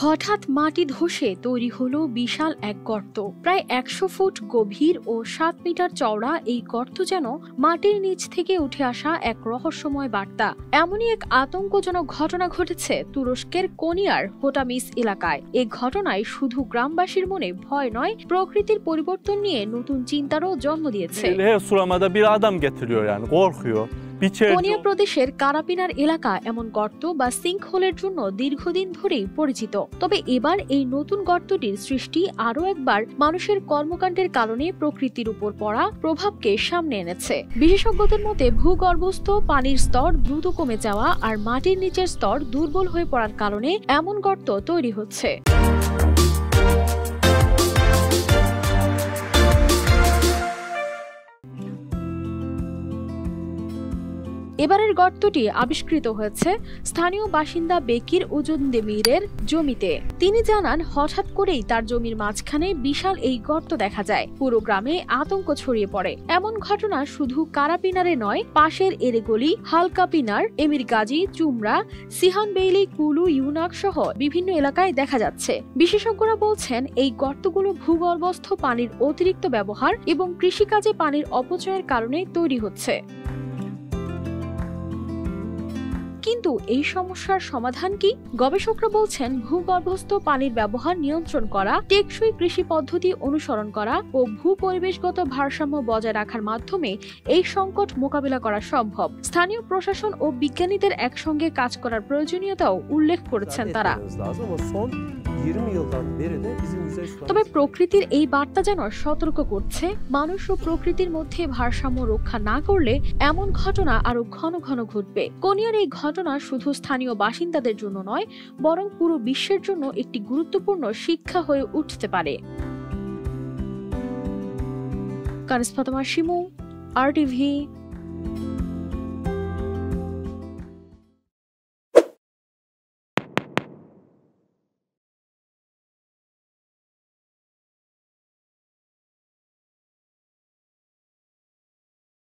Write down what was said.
হঠাৎ মাটি ধসে তৈরি হলো বিশাল এক গর্ত। প্রায় ১০০ ফুট গভীর ও ৭ মিটার চওড়া এই গর্ত যেন মাটির নিচ থেকে উঠে আসা এক রহস্যময় বার্তা। এমনই এক আতঙ্কজনক ঘটনা ঘটেছে তুরস্কের কোনিয়ার হোটামিস এলাকায়। এই ঘটনায় শুধু গ্রামবাসীর মনে ভয় নয়, প্রকৃতির পরিবর্তন নিয়ে নতুন চিন্তারও জন্ম দিয়েছে। কোনিয়া প্রদেশের কারাপিনার এলাকা এমন গর্ত বা সিঙ্কহোলের জন্য দীর্ঘদিন ধরেই পরিচিত। তবে এবার এই নতুন গর্তটির সৃষ্টি আরও একবার মানুষের কর্মকাণ্ডের কারণে প্রকৃতির উপর পড়া প্রভাবকে সামনে এনেছে। বিশেষজ্ঞদের মতে ভূগর্ভস্থ পানির স্তর দ্রুত কমে যাওয়া আর মাটির নিচের স্তর দুর্বল হয়ে পড়ার কারণে এমন গর্ত তৈরি হচ্ছে। এবারের গর্তটি আবিষ্কৃত হয়েছে স্থানীয় বাসিন্দা বেকির উজুনদেমিরের জমিতে। তিনি জানান, হঠাৎ করেই তার জমির মাঝখানে বিশাল এই গর্ত দেখা যায়। পুরো গ্রামে আতঙ্ক ছড়িয়ে পড়ে। এমন ঘটনা শুধু কারাপিনারে নয়, পাশের এরেগলি, হালকাপিনার, এমির গাজী, চুমরা, সিহানবেইলি, কুলু, ইউনাক সহ বিভিন্ন এলাকায় দেখা যাচ্ছে। বিশেষজ্ঞরা বলছেন, এই গর্তগুলো ভূগর্ভস্থ পানির অতিরিক্ত ব্যবহার এবং কৃষিকাজে পানির অপচয়ের কারণে তৈরি হচ্ছে। কিন্তু এই সমস্যার সমাধান কি? গবেষকরা বলছেন, ভূগর্ভস্থ পানির ব্যবহার নিয়ন্ত্রণ করা, টেকসই কৃষি পদ্ধতি অনুসরণ করা ও ভূপরিবেশগত ভারসাম্য বজায় রাখার মাধ্যমে এই সংকট মোকাবিলা করা সম্ভব। স্থানীয় প্রশাসন ও বিজ্ঞানীদের একসঙ্গে কাজ করার প্রয়োজনীয়তাও উল্লেখ করেছেন তারা। তবে প্রকৃতির এই বার্তা যেন সতর্ক করছে, মানুষ ও প্রকৃতির মধ্যে ভারসাম্য রক্ষা না করলে এমন ঘটনা আরো ঘন ঘন ঘটবে। কোনিয়ার এই ঘটনা শুধু স্থানীয় বাসিন্দাদের জন্য নয়, বরং পুরো বিশ্বের জন্য একটি গুরুত্বপূর্ণ শিক্ষা হয়ে উঠতে পারে। কানিস ফাতেমা শিমু, RTV।